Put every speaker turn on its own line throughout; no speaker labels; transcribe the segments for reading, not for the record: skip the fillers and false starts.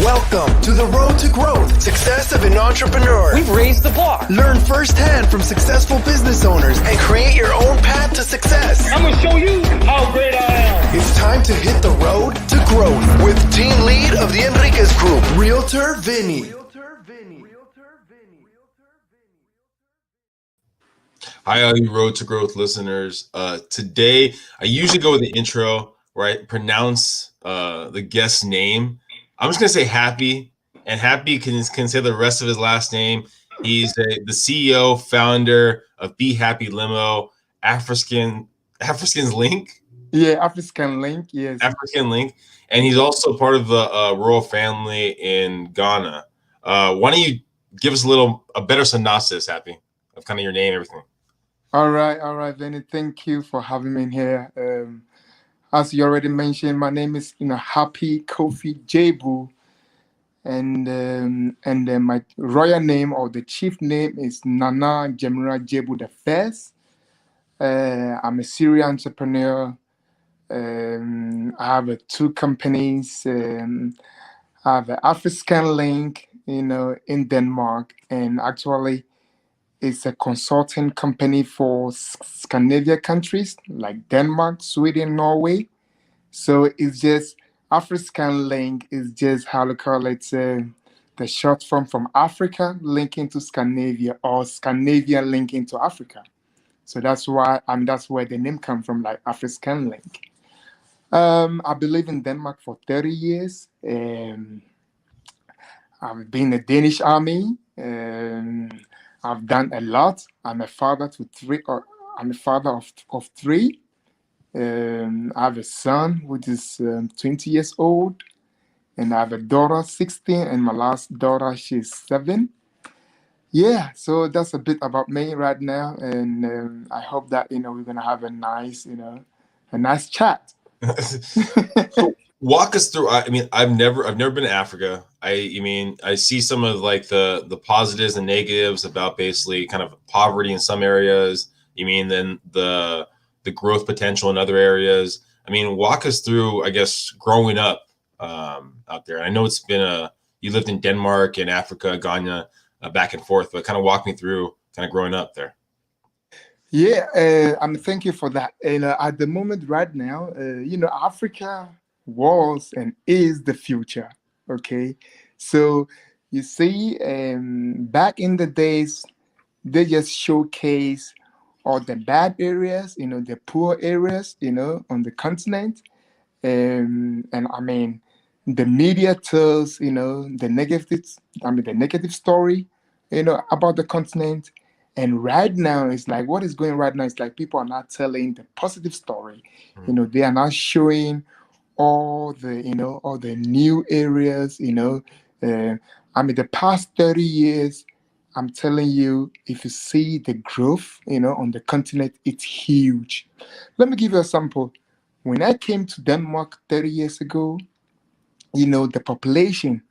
Welcome to the road to growth, success of an entrepreneur.
We've raised the bar.
Learn firsthand from successful business owners and create your own path to success.
I'm going to show you how great I am.
It's time to hit the road to growth with team lead of the Enriquez Group, Realtor Vinny.
Hi, all you Road to Growth listeners. Today, I usually go with the intro where I pronounce the guest's name. I'm just going to say Happy, and Happy can say the rest of his last name. He's the CEO, founder of Behappylimo, Afriscanlink.
Yeah, Afriscanlink, yes.
Afriscanlink. And he's also part of the royal family in Ghana. Why don't you give us a better synopsis, Happy, of kind of your name and everything?
All right, Vinny. Thank you for having me here. As you already mentioned, my name is Happy Koffi Djebou, and my royal name or the chief name is Nana Gyamerah Djebou I. I'm a serial entrepreneur. I have two companies. I have Afriscanlink, in Denmark, and actually, it's a consulting company for Scandinavian countries like Denmark, Sweden, Norway. So it's just Afriscanlink is just how to call it, the short form from Africa linking to Scandinavia or Scandinavia linking to Africa. So that's why that's where the name comes from, like Afriscanlink. I've been living in Denmark for 30 years. I've been in the Danish army. I've done a lot. I'm a father to three. I'm a father of three. I have a son which is 20 years old, and I have a daughter 16, and my last daughter, she's 7. Yeah, so that's a bit about me right now, and I hope that we're gonna have a nice chat.
So walk us through. I mean, I've never been to Africa. I see some of like the positives and negatives about basically kind of poverty in some areas. Then the growth potential in other areas. Walk us through, I guess, growing up out there. I know it's been you lived in Denmark and Africa, Ghana, back and forth, but kind of walk me through kind of growing up there.
Yeah, thank you for that. And at the moment right now, Africa was and is the future. Okay, so you see, back in the days, they just showcase all the bad areas, the poor areas, on the continent, and the media tells, the negative story, about the continent. And right now, it's like what is going right now. It's like people are not telling the positive story. They are not showing all the new areas. The past 30 years, I'm telling you, if you see the growth, on the continent, it's huge. Let me give you a sample. When I came to Denmark 30 years ago, the population,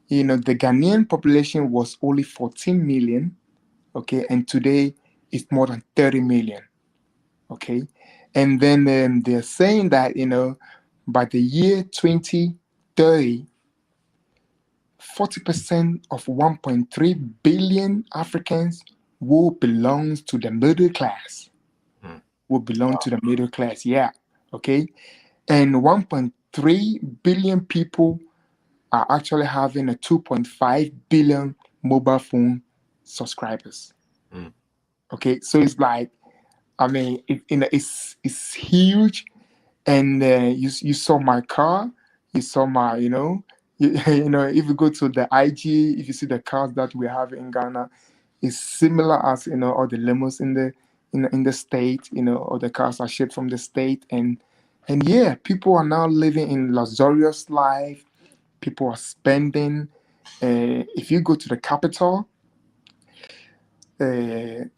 the Ghanaian population was only 14 million. Okay, and today it's more than 30 million. Okay, and then they're saying that by the year 2030, 40% of 1.3 billion Africans will belong to the middle class. Will belong to the middle class, yeah. Okay, and 1.3 billion people are actually having a 2.5 billion mobile phone subscribers. Okay, so it's like, it's huge. And you saw my car, you saw my, if you go to the IG, if you see the cars that we have in Ghana, it's similar as all the limos in the state. All the cars are shipped from the state, and yeah, people are now living in luxurious life. People are spending. If you go to the capital, the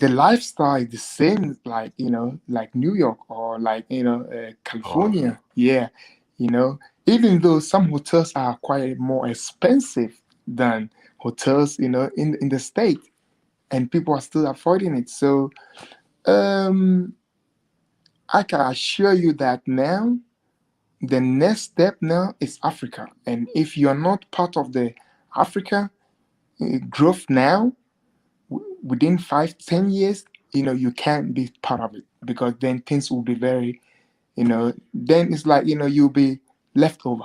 lifestyle is the same, like like New York or like California. Yeah, even though some hotels are quite more expensive than hotels in the state, and people are still affording it. So I can assure you that now the next step now is Africa. And if you're not part of the Africa growth now, within 5-10 years, you can't be part of it, because then things will be very, then it's like, you'll be left over.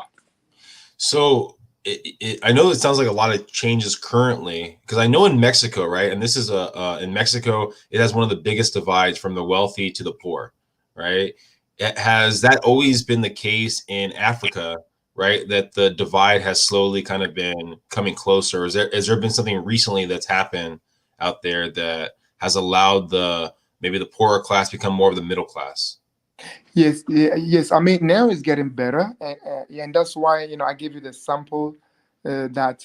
So I know it sounds like a lot of changes currently, because I know in Mexico, right? And this is in Mexico, it has one of the biggest divides from the wealthy to the poor, right? Has that always been the case in Africa, right? That the divide has slowly kind of been coming closer. Has there been something recently that's happened out there that has allowed maybe the poorer class become more of the middle class?
Yes, yes. I mean, now it's getting better, and that's why I give you the sample that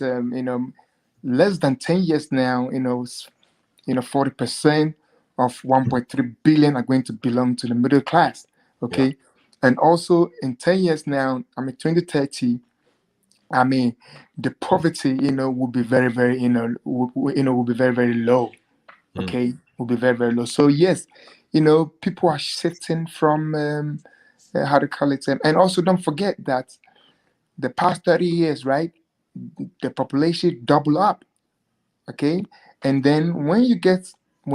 less than 10 years now, 40% of 1.3 billion are going to belong to the middle class. Okay,
Yeah.
and also in 10 years now, 2030, the poverty, will be very, very, will be very, very low. Okay, will be very, very low. So yes, people are shifting from how to call it, and also don't forget that the past 30 years, right, the population double up. Okay, and then when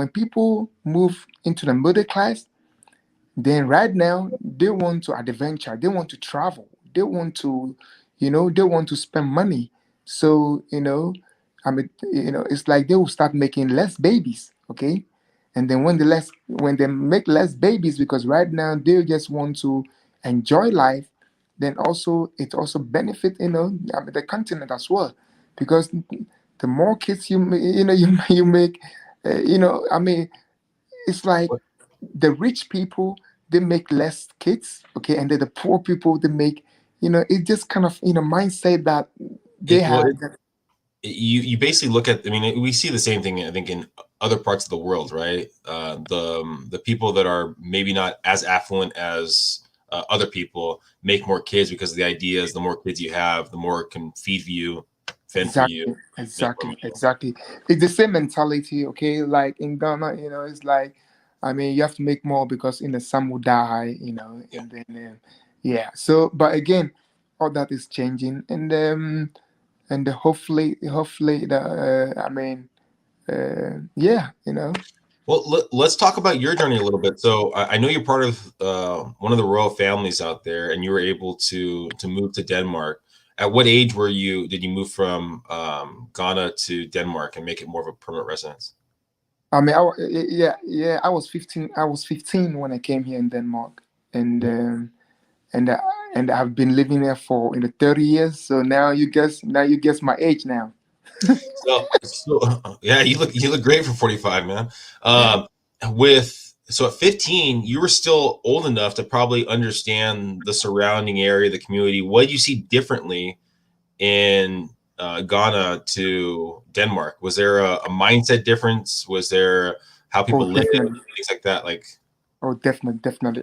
people move into the middle class, then right now they want to adventure, they want to travel, they want to, they want to spend money. So it's like they will start making less babies. Okay, and then when they make less babies, because right now they just want to enjoy life, then also it also benefit the continent as well, because the more kids you make, it's like the rich people, they make less kids. Okay, and then the poor people, they make, it just kind of mindset that they
Well,
have.
you basically look at, I mean, we see the same thing, I think, in other parts of the world, right? The people that are maybe not as affluent as other people make more kids, because the idea is the more kids you have, the more it can feed you, fend for you,
Exactly,
make more
exactly,
money.
exactly. It's the same mentality, okay? Like in Ghana, it's like, you have to make more because some will die,
Yeah.
and then yeah. So, but again, all that is changing, and hopefully the yeah,
Well, let's talk about your journey a little bit. So I know you're part of one of the royal families out there, and you were able to move to Denmark. At what age did you move from Ghana to Denmark and make it more of a permanent residence?
yeah. I was 15 when I came here in Denmark, and and uh, and I've been living there for 30 years. So now you guess my age now.
So yeah, you look great for 45, man. Um, so at 15, you were still old enough to probably understand the surrounding area, the community. What did you see differently in Ghana to Denmark? Was there a mindset difference? Was there how
Oh,
people live,
definitely.
things like that? Like,
Oh, definitely, definitely.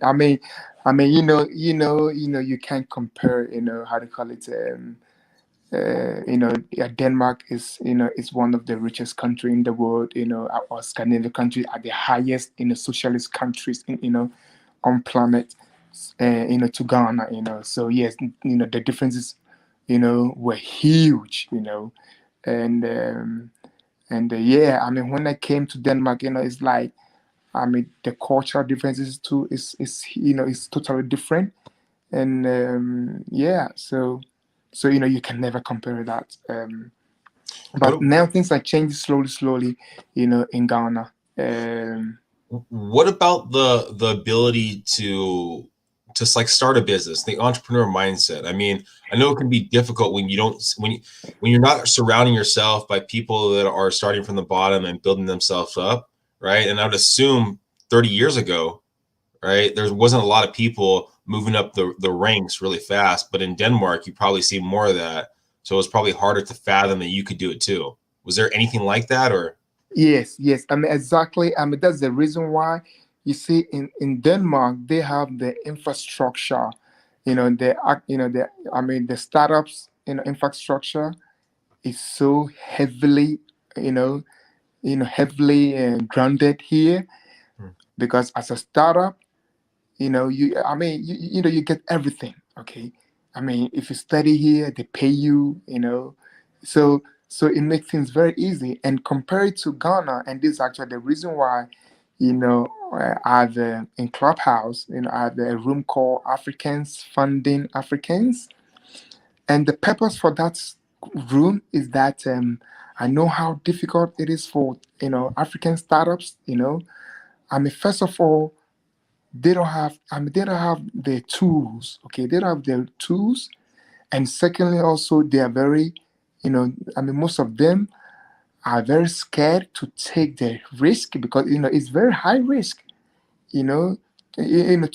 You can't compare. How to call it. Yeah, Denmark is one of the richest country in the world. Our Scandinavian country are the highest socialist countries on planet. To Ghana. So yes, the differences, were huge. And yeah, when I came to Denmark, it's like, the cultural differences too is totally different, and yeah, so you can never compare that. But
what
now things are changing slowly, in Ghana.
what about the ability to like start a business, the entrepreneur mindset? I mean, I know it can be difficult when you don't when you're not surrounding yourself by people that are starting from the bottom and building themselves up, right? And I would assume 30 years ago, right, there wasn't a lot of people moving up the ranks really fast, but in Denmark you probably see more of that, so it's probably harder to fathom that you could do it too. Was there anything like that? Or
Yes, exactly. That's the reason why you see in Denmark they have the infrastructure, the startups, infrastructure is so heavily, you know heavily grounded here, because as a startup, you get everything. Okay, I mean, if you study here, they pay you, you know, so it makes things very easy. And compared to Ghana, and this is actually the reason why, I have in Clubhouse, I have a room called Africans Funding Africans, and the purpose for that room is that I know how difficult it is for African startups. I mean, first of all, they don't have the tools. Okay, they don't have the tools, and secondly, also they are very, I mean, most of them are very scared to take the risk because it's very high risk. You know, I mean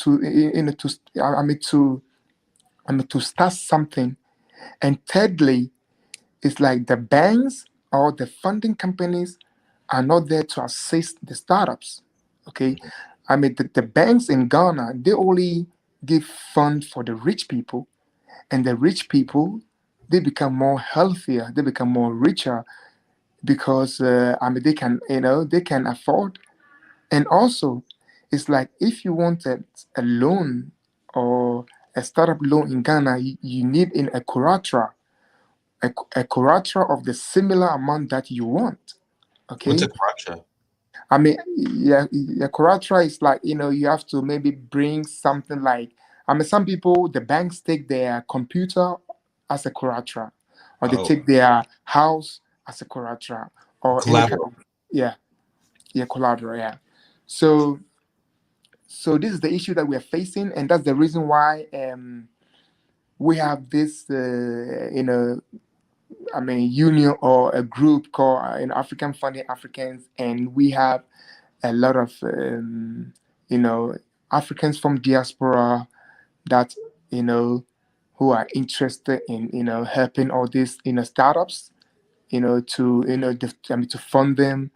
to start something, and thirdly, it's like the banks or the funding companies are not there to assist the startups. Okay, I mean the banks in Ghana, they only give funds for the rich people, and the rich people, they become more healthier, they become more richer because I mean they can afford. And also, it's like if you wanted a loan or a startup loan in Ghana, you need in a collateral, a collateral of the similar amount that you want.
What's
Okay,
a kwacha?
I mean, yeah, collateral is like you have to maybe bring something like, I mean, some people, the banks take their computer as a collateral, or they
Oh,
take their house as a collateral, or any kind
collateral.
of, yeah, collateral, yeah. So this is the issue that we are facing, and that's the reason why we have this I mean union or a group called African Funding Africans, and we have a lot of you know Africans from diaspora that you know who are interested in helping all these startups, to I mean, to fund them.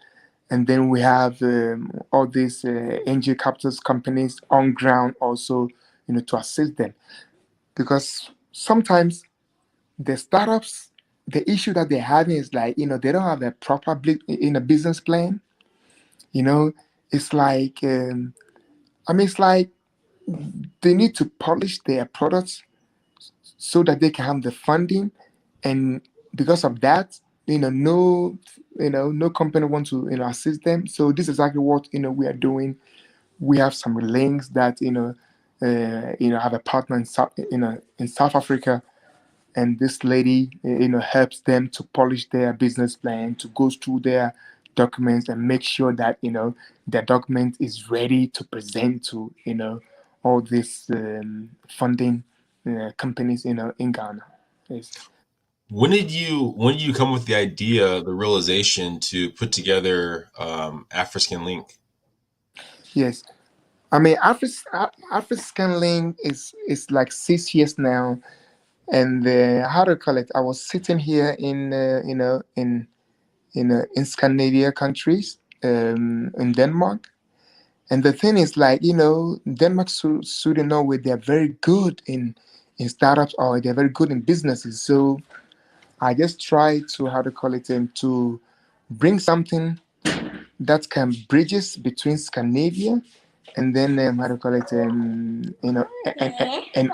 And then we have all these angel capitals companies on ground also, to assist them, because sometimes the startups, the issue that they're having is like they don't have a proper business plan. you know it's like I mean, it's like they need to polish their products so that they can have the funding, and because of that, no, no company wants to assist them. So this is exactly what we are doing. We have some links that have a partner in South Africa, and this lady helps them to polish their business plan, to go through their documents and make sure that their document is ready to present to all these funding companies in Ghana. Yes.
When did you come with the idea, the realization to put together Afriscanlink?
Yes. I mean, Afriscanlink is like 6 years now, and how to call it? I was sitting here in in Scandinavia countries, in Denmark. And the thing is, like, Denmark, Sweden, Norway, they're very good in startups, or they're very good in businesses. So I just try to, how to call it, to bring something that can bridges between Scandinavia and then, how to call it, and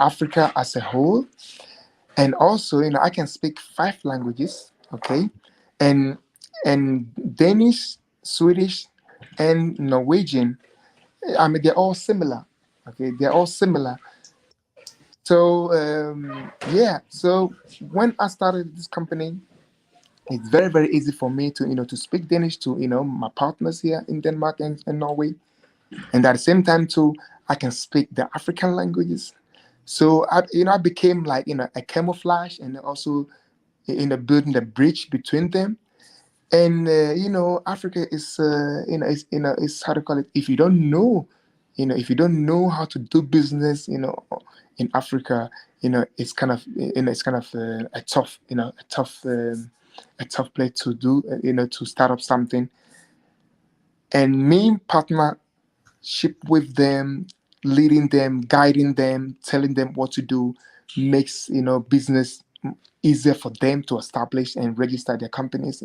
Africa as a whole. And also, I can speak 5 languages, okay, and Danish, Swedish, and Norwegian. I mean, they're all similar. Okay, they're all similar. So yeah. So when I started this company, it's very very easy for me to to speak Danish to my partners here in Denmark and Norway, and at the same time too, I can speak the African languages. So I became like a camouflage, and also building the bridge between them. And Africa is is, how to call it, if you don't know, if you don't know how to do business in Africa, it's kind of it's kind of a tough a tough place to do to start up something. And me partnership with them, leading them, guiding them, telling them what to do, makes business easier for them to establish and register their companies,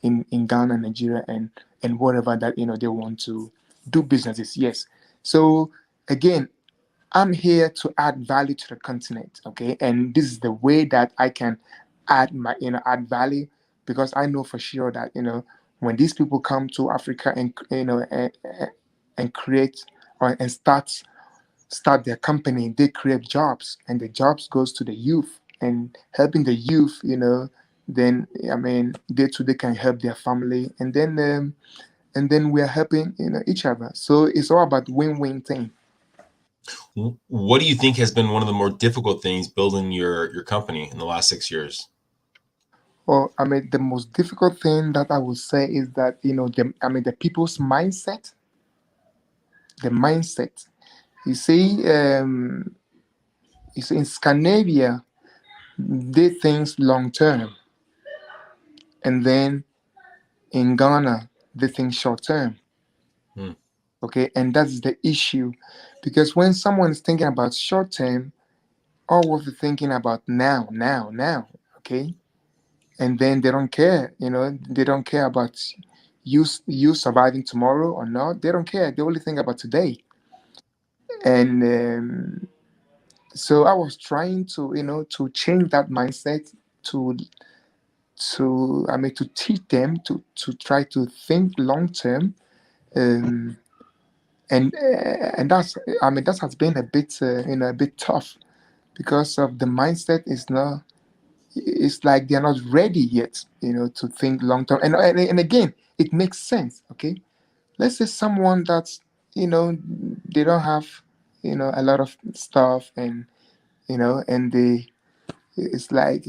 in Ghana, Nigeria, and wherever that they want to do businesses. Yes. So again, I'm here to add value to the continent, okay? And this is the way that I can add value, because I know for sure that, when these people come to Africa and, and create and start their company, they create jobs, and the jobs goes to the youth, and helping the youth, then, I mean, they too, they can help their family, and then we are helping, each other. So it's all about win-win thing.
What do you think has been one of the more difficult things building your company in the last 6 years?
Well, I mean, the most difficult thing that I would say is that, the people's mindset, the mindset. You see, in Scandinavia, they think long term, and then in Ghana, they think short term.
Hmm.
Okay, and that's the issue, because when someone is thinking about short term, all what they're thinking about now, now, now. Okay, and then they don't care. They don't care about you surviving tomorrow or not. They don't care. They only think about today. And so I was trying to to change that mindset, to to teach them to try to think long term. um, and that has been a bit a bit tough, because of the mindset is not, it's like they're not ready yet, to think long term. And again, it makes sense. Okay, let's say someone that's, they don't have, a lot of stuff, and and they, it's like,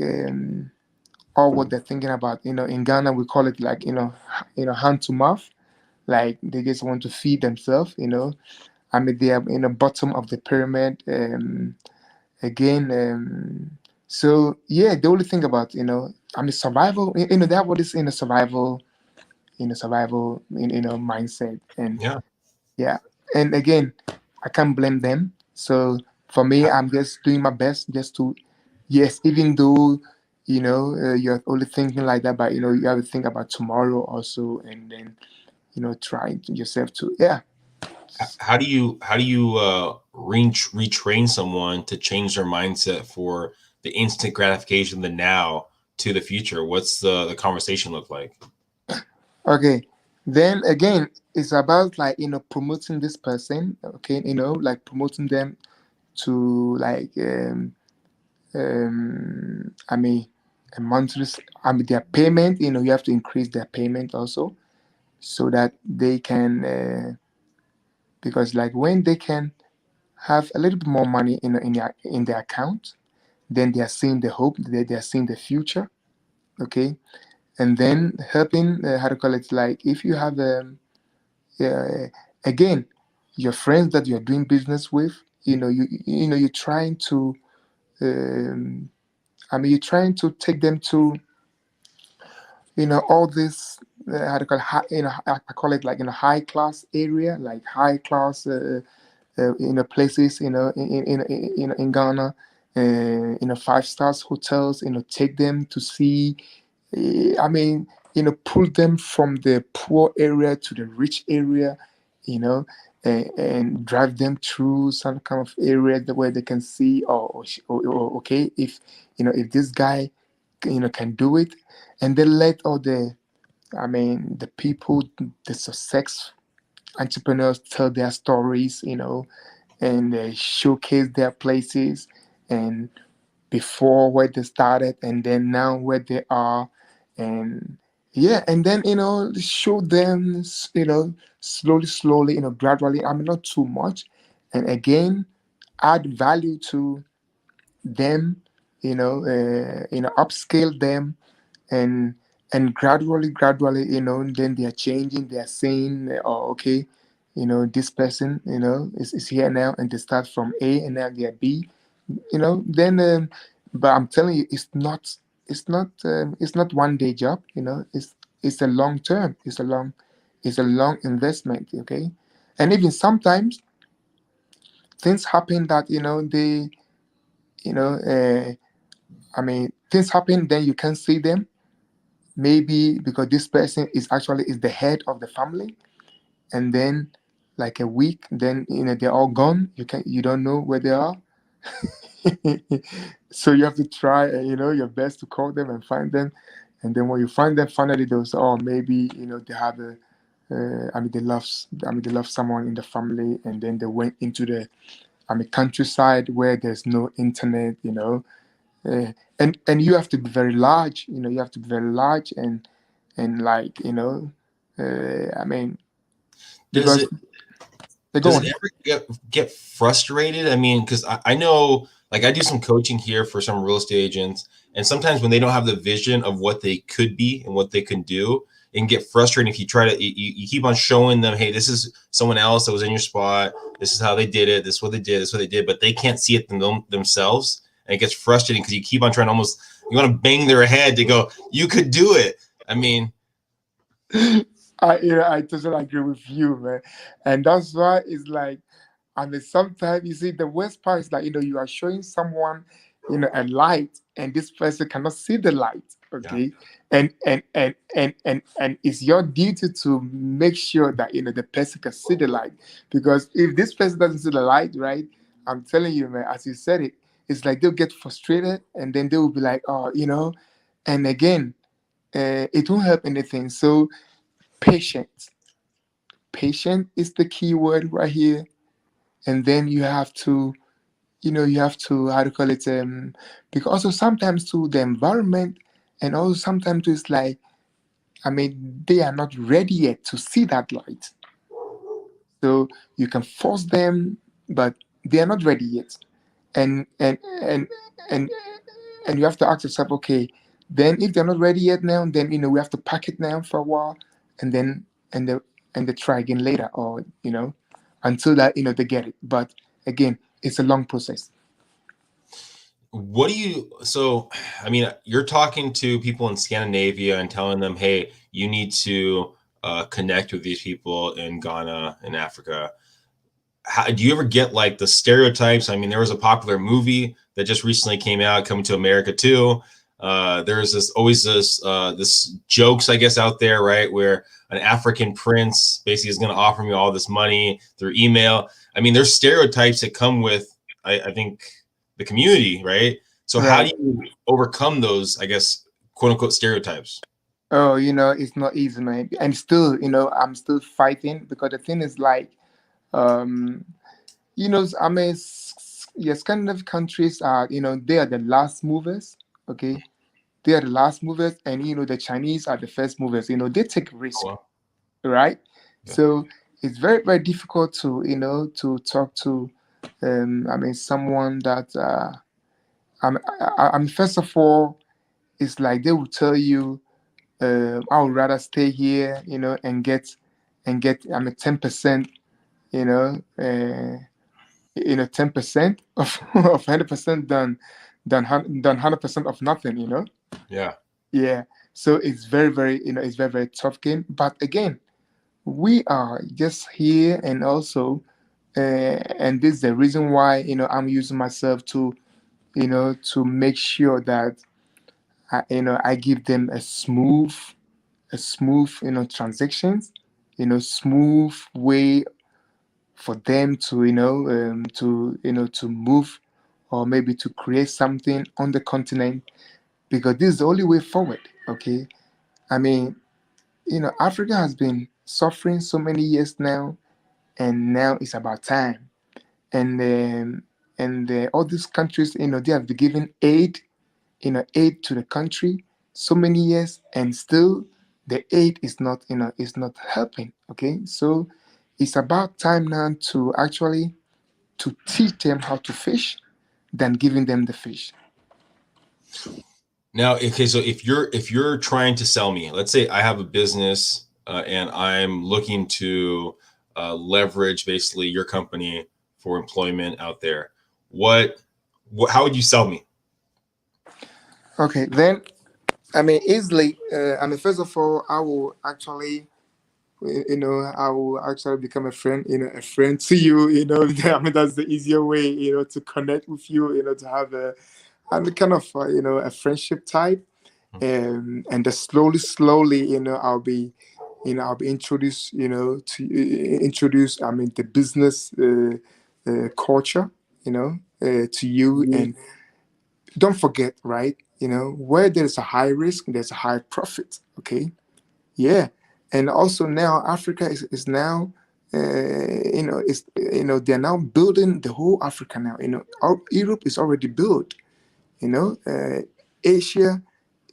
all what they're thinking about, in Ghana we call it like, hand to mouth, like they just want to feed themselves. I mean, they are in the bottom of the pyramid. Again, so yeah, they only think about, survival. That what is in a survival, mindset. And
Yeah.
yeah, and again, I can't blame them. So for me,
How,
I'm just doing my best, just to, yes, even though, you're only thinking like that, but you have to think about tomorrow also, and then, trying to yourself to, yeah.
how do you retrain someone to change their mindset for the instant gratification, the now, to the future? What's the conversation look like?
Okay. Then again, it's about like, promoting this person, okay, like promoting them to like, I mean, a monthly, their payment, you have to increase their payment also, so that they can, because like when they can have a little bit more money in their account, then they are seeing the hope, they are seeing the future, okay, and then helping, how to call it, like if you have, uh, again, your friends that you're doing business with, you're trying to, um, you're trying to take them to, all this, how to call it, I call it like in a high class area, like high class, places, in Ghana, five stars hotels, take them to see, pull them from the poor area to the rich area, you know, and drive them through some kind of area where they can see, okay, if, if this guy, can do it, and then let all the, the people, the success entrepreneurs tell their stories, and showcase their places, and before where they started, and then now where they are, and yeah, and then show them, slowly, gradually. Not too much, and again, add value to them, upscale them, and gradually, then they are changing. They are saying, oh, okay, this person, is here now, and they start from A, and now they are B, then, but I'm telling you, it's not one day job, it's a long term, it's a long investment, okay, and even sometimes things happen that, they, you know uh, things happen, then you can't see them, maybe because this person is the head of the family, and then like a week, then they're all gone. You don't know where they are. So you have to try, your best to call them and find them. And then when you find them, finally they'll say, oh, maybe they have they love someone in the family, and then they went into the countryside where there's no internet. And you have to be very large. You have to be very large and like I mean,
Does
because
it
they go
does
on.
it ever get frustrated? I mean, because I know, like, I do some coaching here for some real estate agents, and sometimes when they don't have the vision of what they could be and what they can do, it can get frustrating if you try to you keep on showing them, hey, this is someone else that was in your spot, this is how they did it, this is what they did, this is what they did, but they can't see it themselves, and it gets frustrating because you keep on trying to you want to bang their head to go, you could do it. I mean,
I totally agree with you, man. And that's why it's like, sometimes you see the worst part is that you are showing someone a light, and this person cannot see the light. Okay. And it's your duty to make sure that the person can see the light. Because if this person doesn't see the light, right, I'm telling you, man, as you said it, it's like they'll get frustrated, and then they will be like, oh, and again, it won't help anything. So patience. Patient is the key word right here. And then you have to, how to call it, because also sometimes to the environment, and also sometimes it's like, they are not ready yet to see that light. So you can force them, but they are not ready yet. And and and and and you have to ask yourself, okay, then if they're not ready yet now, then we have to pack it now for a while, and then and they try again later, or until that they get it. But again, it's a long process.
so I mean, you're talking to people in Scandinavia and telling them, hey, you need to connect with these people in Ghana and Africa. Do you ever get like the stereotypes? I mean, there was a popular movie that just recently came out, Coming to America too. There's this jokes, I guess, out there, right, where an African prince basically is going to offer me all this money through email. I mean, there's stereotypes that come with, I think, the community, right? So how do you overcome those, I guess, quote unquote stereotypes?
Oh, it's not easy, man. And still, I'm still fighting, because the thing is like, um, Scandinavian countries are, they are the last movers. Okay, they are the last movers, and the Chinese are the first movers. They take risk,
Oh, wow.
right?
Yeah.
So it's very, very difficult to to talk to, someone that first of all, it's like they will tell you, I would rather stay here, and get 10%, you know, uh, 10% of 100% than 100% of nothing,
Yeah.
Yeah. So it's very, very, it's very, very tough game. But again, we are just here, and also, and this is the reason why I'm using myself to to make sure that I give them a smooth transactions, smooth way for them to to move, or maybe to create something on the continent, because this is the only way forward. Okay, I mean, Africa has been suffering so many years now, and now it's about time. And all these countries, they have been giving aid to the country so many years, and still the aid is not helping. Okay, so it's about time now to actually to teach them how to fish than giving them the fish.
Now, okay, so if you're trying to sell me, let's say I have a business and I'm looking to leverage basically your company for employment out there, what how would you sell me?
Okay, then easily. First of all, I will actually become a friend, a friend to you. That's the easier way, to connect with you, to have kind of, a friendship type, and then slowly, I'll be, I'll be introduced, introduce, I mean, the business culture, to you. And don't forget, right? Where there's a high risk, there's a high profit. Okay. Yeah. And also now Africa is now, they're now building the whole Africa now. Europe is already built, Asia,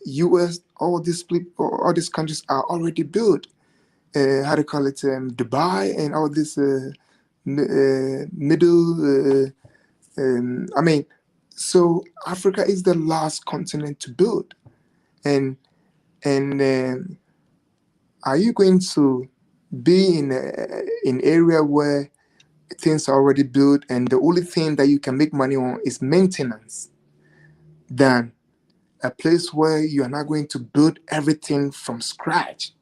US, all these countries are already built. How do you call it? Dubai and all this middle. I mean, so Africa is the last continent to build, and are you going to be in an area where things are already built and the only thing that you can make money on is maintenance, than a place where you are not going to build everything from scratch?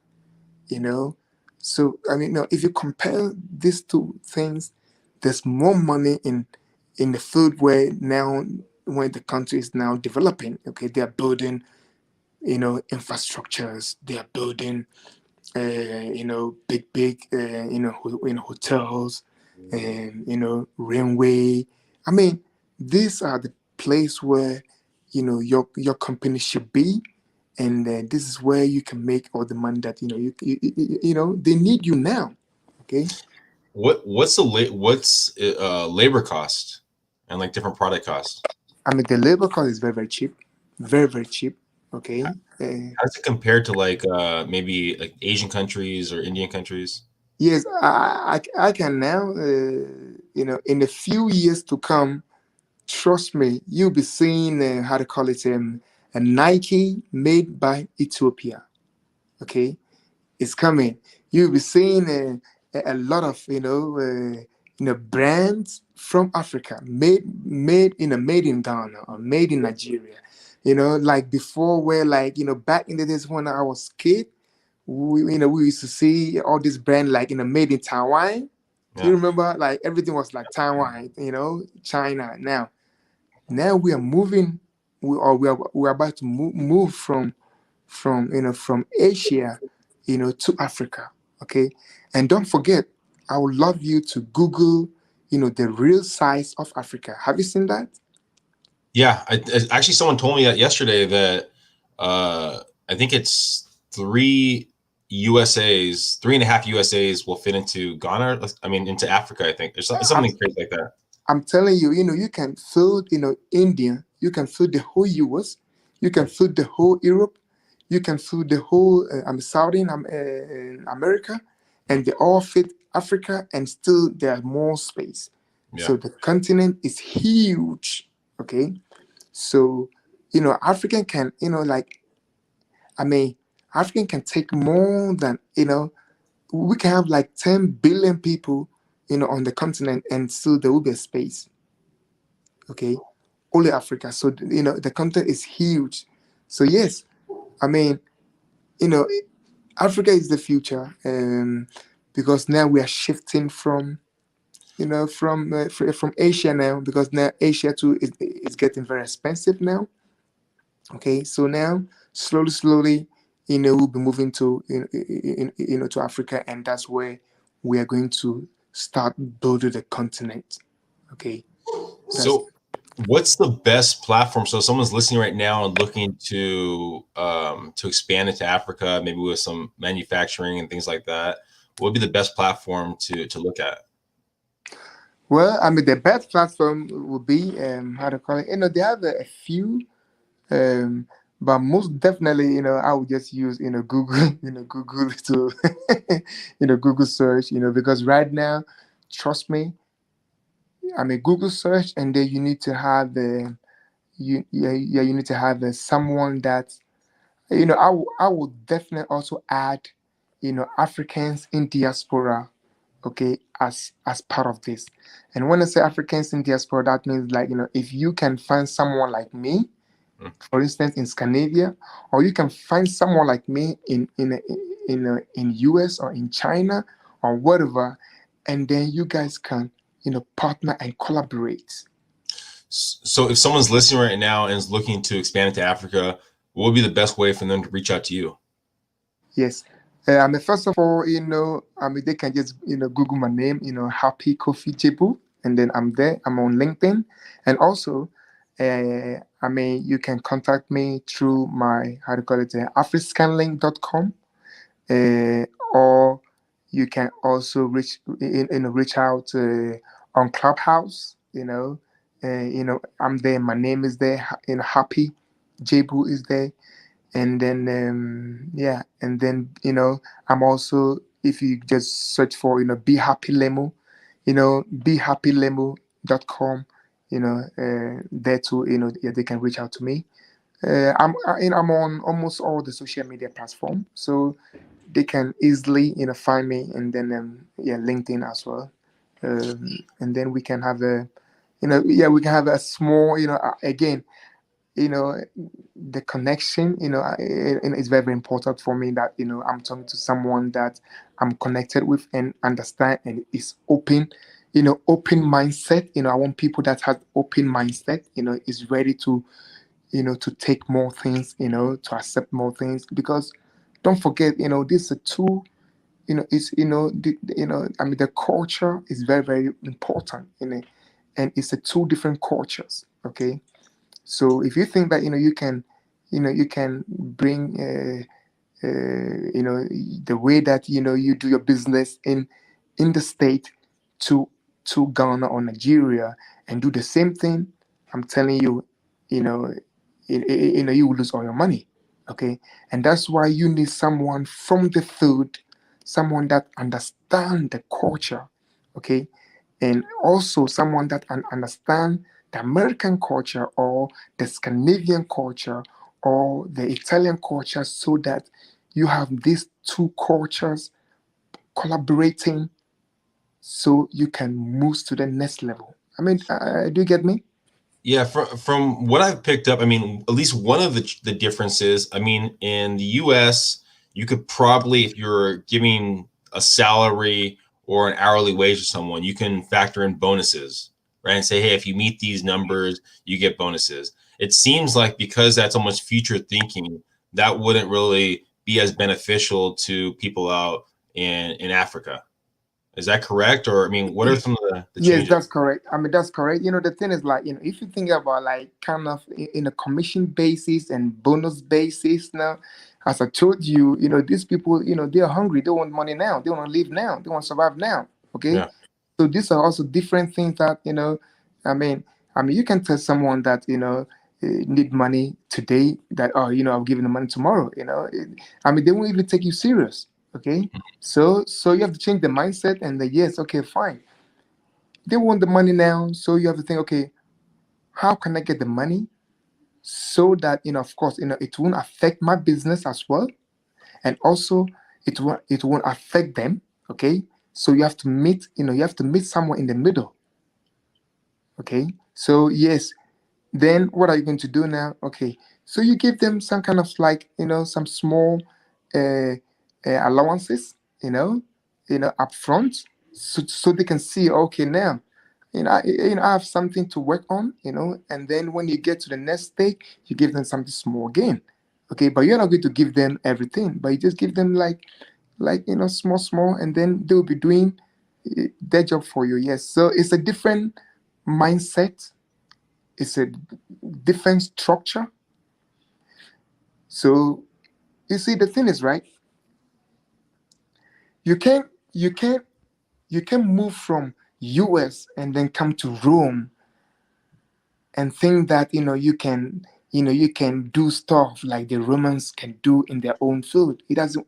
So I mean, if you compare these two things, there's more money in the field where now, when the country is now developing. Okay, they are building infrastructures, they are building big hotels, and railway. I mean, these are the place where your company should be, and this is where you can make all the money that they need you now. Okay.
What's labor cost and like different product costs?
I mean, the labor cost is very, very cheap, very, very cheap. Okay.
How does it compare to like maybe like Asian countries or Indian countries?
Yes, I can now, in a few years to come, trust me, you'll be seeing how to call it, a Nike made by Ethiopia. Okay, it's coming. You'll be seeing a lot of brands from Africa made in Ghana or made in Nigeria. Like before, where back in the days when I was a kid, we used to see all this brand made in Taiwan.
Yeah.
You remember, like everything was like Taiwan, China. Now we are moving. We are about to move from Asia, to Africa. Okay, and don't forget, I would love you to Google, the real size of Africa. Have you seen that?
Yeah, actually, someone told me that yesterday that I think it's 3.5 USAs will fit into Ghana. I mean, into Africa. I think it's something crazy like that.
I'm telling you, you can fill, India, you can fill the whole US, you can fill the whole Europe, you can fill the whole Saudi America, and they all fit Africa, and still there are more space.
Yeah.
So the continent is huge. Okay, so African can, African can take more than, we can have like 10 billion people, on the continent, and still there will be a space. Okay, only Africa. So the continent is huge. So yes, I mean, Africa is the future, because now we are shifting from Asia now, because now Asia too is getting very expensive now. Okay, so now slowly, we'll be moving to to Africa, and that's where we are going to start building the continent. Okay.
So what's the best platform? So someone's listening right now and looking to expand into Africa, maybe with some manufacturing and things like that. What would be the best platform to look at?
Well, I mean, the best platform would be, how to call it, they have a few, but most definitely, I would just use, Google, Google to, Google search, because right now, trust me, I mean, Google search, and then you need to have you need to have someone that, I would definitely also add, Africans in diaspora, okay, as part of this. And when I say Africans in diaspora, that means if you can find someone like me, for instance, in Scandinavia, or you can find someone like me in US or in China or whatever, and then you guys can partner and collaborate.
So if someone's listening right now and is looking to expand into Africa, what would be the best way for them to reach out to you?
Yes, I mean, first of all, I mean, they can just, Google my name, Happy Koffi Djebou, and then I'm there. I'm on LinkedIn, and also, I mean, you can contact me through my, how to call it, Afriscanlink.com, or you can also reach out on Clubhouse. I'm there. My name is there. Happy Djebou is there, and then yeah, and then I'm also, if you just search for Behappylimo, Behappylimo.com, there too, yeah, they can reach out to me. I'm on almost all the social media platforms, so they can easily find me, and then yeah, LinkedIn as well. And then we can have a yeah, we can have a small, again, you know the connection, is very, very important for me, that I'm talking to someone that I'm connected with and understand and is open, open mindset. I want people that have open mindset, is ready to to take more things, to accept more things, because don't forget, this is a tool, it's I mean, the culture is very, very important, and it's a two different cultures. Okay, so if you think that you can bring the way that you do your business in the state to Ghana or Nigeria and do the same thing, I'm telling you, you know you will lose all your money. Okay, and that's why you need someone from the field, someone that understand the culture. Okay, and also someone that understand the American culture or the Scandinavian culture or the Italian culture, so that you have these two cultures collaborating, so you can move to the next level. I mean, do you get me?
Yeah, from what I've picked up, I mean, at least one of the differences, I mean, in the US, you could probably, if you're giving a salary or an hourly wage to someone, you can factor in bonuses, right? And say, hey, if you meet these numbers, you get bonuses. It seems like because that's almost future thinking, that wouldn't really be as beneficial to people out in Africa. Is that correct? Or, I mean, what are some of the
Yes,
changes?
that's correct. I mean, that's correct. The thing is, like, if you think about, like, kind of in a commission basis and bonus basis now, as I told you, these people, they are hungry. They want money now. They want to live now. They want to survive now. Okay.
Yeah.
So these are also different things that, I mean, you can tell someone that, need money today, that, oh, I'm giving the money tomorrow, I mean, they won't even take you serious. Okay. So you have to change the mindset, and the yes, okay, fine. They want the money now, so you have to think, okay, how can I get the money so that of course, it won't affect my business as well, and also it won't affect them. Okay, so you have to meet somewhere in the middle. Okay, so yes, then what are you going to do now? Okay, so you give them some kind of, like, some small uh, allowances, up front, so they can see, okay, now, I have something to work on, and then when you get to the next stage, you give them something small again. Okay, but you're not going to give them everything, but you just give them, like small, small, and then they'll be doing their job for you. Yes, so it's a different mindset, it's a different structure. So you see, the thing is, right, you can you can you can move from US and then come to Rome and think that you can do stuff like the Romans can do in their own field. It doesn't,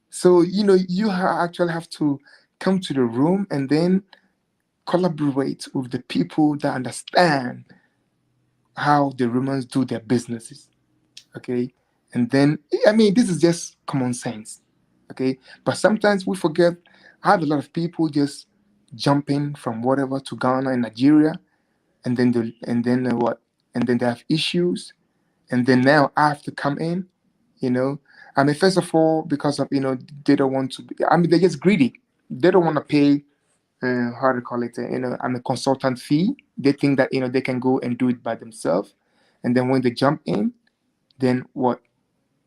so actually have to come to the room and then collaborate with the people that understand how the Romans do their businesses. Okay, and then, I mean, this is just common sense. Okay, but sometimes we forget. I have a lot of people just jumping from whatever to Ghana and Nigeria, and then what, and then they have issues, and then now I have to come in. you know I mean, first of all, because of, they don't want to I mean, they're just greedy. They don't want to pay, how to call it, a consultant fee. They think that they can go and do it by themselves, and then when they jump in, then what?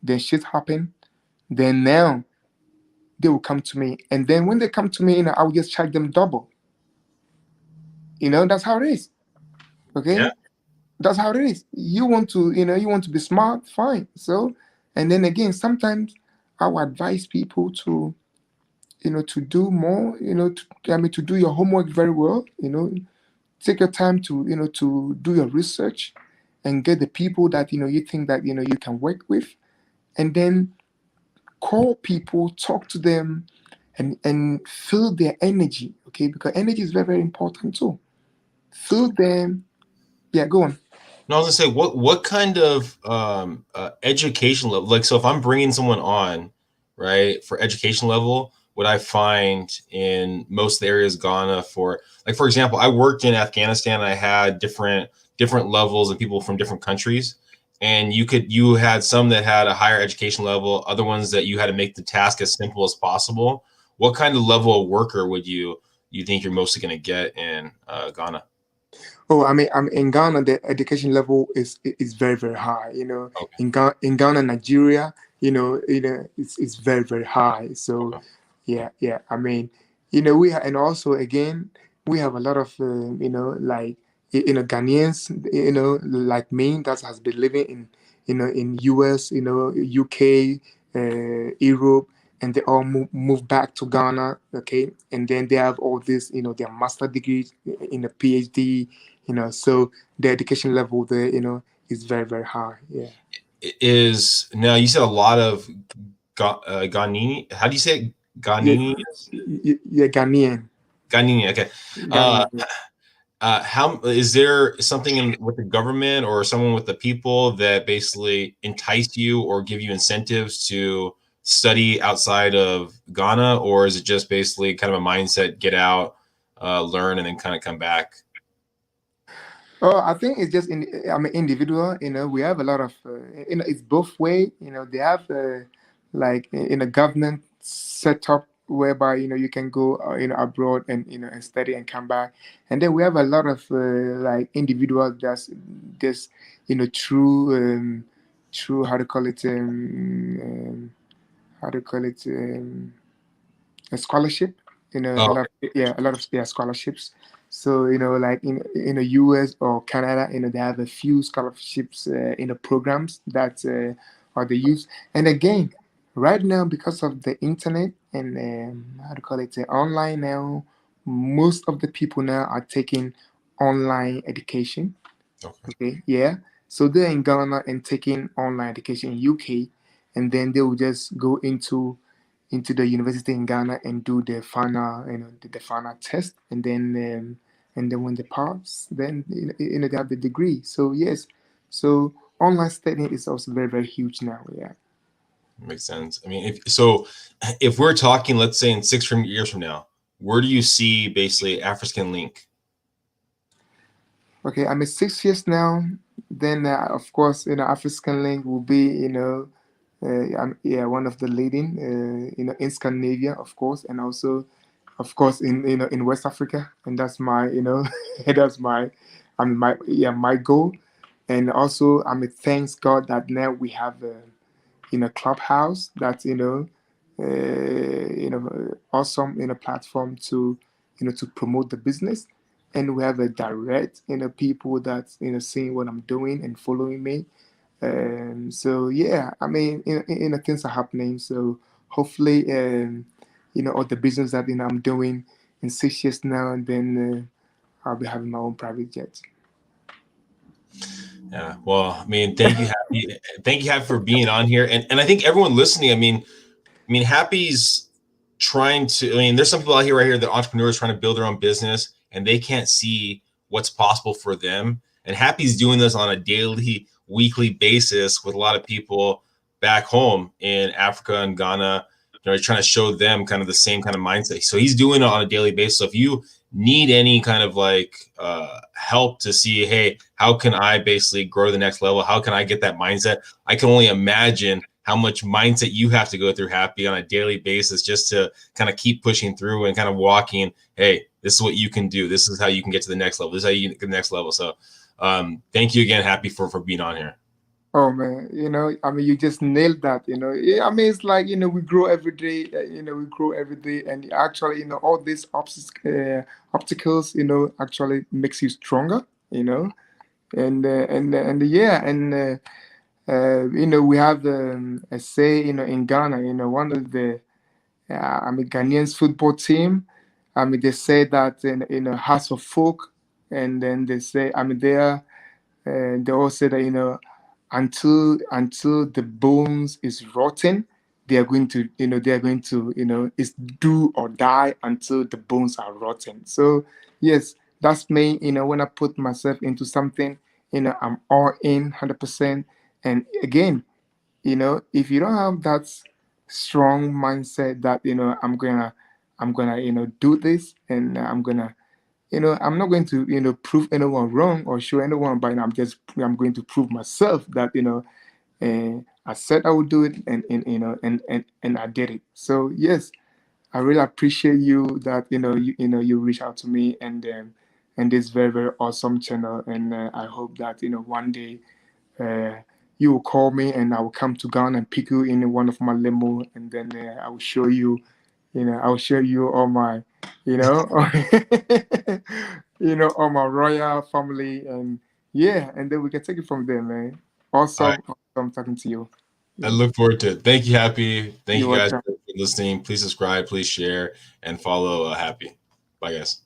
Then shit happen. then now they will come to me. And then when they come to me, I will just charge them double. That's how it is. Okay?
Yeah.
That's how it is. You want to, you want to be smart, fine. So, and then again, sometimes I will advise people to, to do more, to do your homework very well, take your time to, to do your research and get the people that, you think that, you can work with, and then call people, talk to them, and feel their energy, okay? Because energy is very, very important too. Feel them. Yeah, go on.
No, I was gonna say, what kind of education level? Like, so if I'm bringing someone on, right, for education level, what I find in most of the areas Ghana for, like, for example, I worked in Afghanistan. I had different levels and people from different countries, and you had some that had a higher education level, other ones that you had to make the task as simple as possible. What kind of level of worker would you think you're mostly going to get in Ghana?
Oh, I'm in Ghana. The education level is very, very high.
Okay.
In Ghana, Nigeria, it's very, very high. So,
Okay.
yeah. I mean, and also again, we have a lot of like Ghanaians, like me, that has been living in US, UK, Europe, and they all move back to Ghana, okay, and then they have all this, their master degrees in a PhD. So the education level there, is very, very high. Yeah.
Is now, you said a lot of Ghanaian. How do you say it?
Yeah,
Ghanaian?
yeah, Ghanaian.
Ghanaian. Okay.
Ghanaian.
How is there something with the government or someone with the people that basically entice you or give you incentives to study outside of Ghana, or is it just basically kind of a mindset, get out, learn, and then kind of come back?
Oh, I think it's just I'm an individual. We have a lot of. It's both way. They have like in a government setup whereby you can go abroad and and study and come back, and then we have a lot of like individuals that's just through through how to call it a scholarship. A
Oh,
lot a lot of scholarships. So like in the US or Canada, they have a few scholarships programs that are the use. And again, right now, because of the internet and how to call it online now, most of the people now are taking online education.
okay.
Okay, yeah. So they're in Ghana and taking online education in UK, and then they will just go into the university in Ghana and do the final, the final test, and then when they pass, then they have the degree. So yes, so online studying is also very, very huge now. Yeah.
Makes sense. I mean, if we're talking, let's say in 6 years from now, where do you see basically Afriscanlink?
Okay, I'm at 6 years now. Then of course, Afriscanlink will be one of the leading in Scandinavia, of course, and also of course in West Africa, and that's my that's my goal. And also thanks God that now we have Clubhouse, that's awesome platform to to promote the business, and we have a direct people that seeing what I'm doing and following me. So yeah, I mean, things are happening. So hopefully, all the business that I'm doing in 6 years now, and then I'll be having my own private jet.
Yeah. Well, I mean, thank you, Happy. Thank you, Happy, for being on here. And I think everyone listening, I mean, Happy's trying to, I mean, there's some people out here right here that entrepreneurs trying to build their own business and they can't see what's possible for them. And Happy's doing this on a daily, weekly basis with a lot of people back home in Africa and Ghana. He's trying to show them kind of the same kind of mindset. So he's doing it on a daily basis. So if you need any kind of like help to see, hey, how can I basically grow to the next level? How can I get that mindset? I can only imagine how much mindset you have to go through, Happy, on a daily basis just to kind of keep pushing through and kind of walking, hey, this is what you can do. This is how you can get to the next level. This is how you get to the next level. So thank you again, Happy, for being on here.
Oh man, I mean, you just nailed that. Yeah, I mean, it's like we grow every day. We grow every day, and actually, all these obstacles, actually makes you stronger. And yeah, and we have a say, in Ghana. One of the I mean, Ghanaian's football team. I mean, they say that in a house of folk, and then they say, I mean, they are. And they all say that until the bones is rotten, they are going to it's do or die until the bones are rotten. So yes, that's me. When I put myself into something, I'm all in 100%. And again, if you don't have that strong mindset that I'm gonna do this, and I'm not going to, prove anyone wrong or show anyone, but I'm going to prove myself that, I said I would do it, and I did it. So yes, I really appreciate you that, you reach out to me, and this very, very awesome channel. And I hope that, one day, you will call me and I will come to Ghana and pick you in one of my limo, and then I will show you, I'll show you all my, you know, all my royal family, and yeah, and then we can take it from there, man.
All right.
Awesome talking to you.
I look forward to it. Thank you, Happy. Thank
You're
you guys
welcome.
for listening. Please subscribe, please share, and follow Happy. Bye, guys.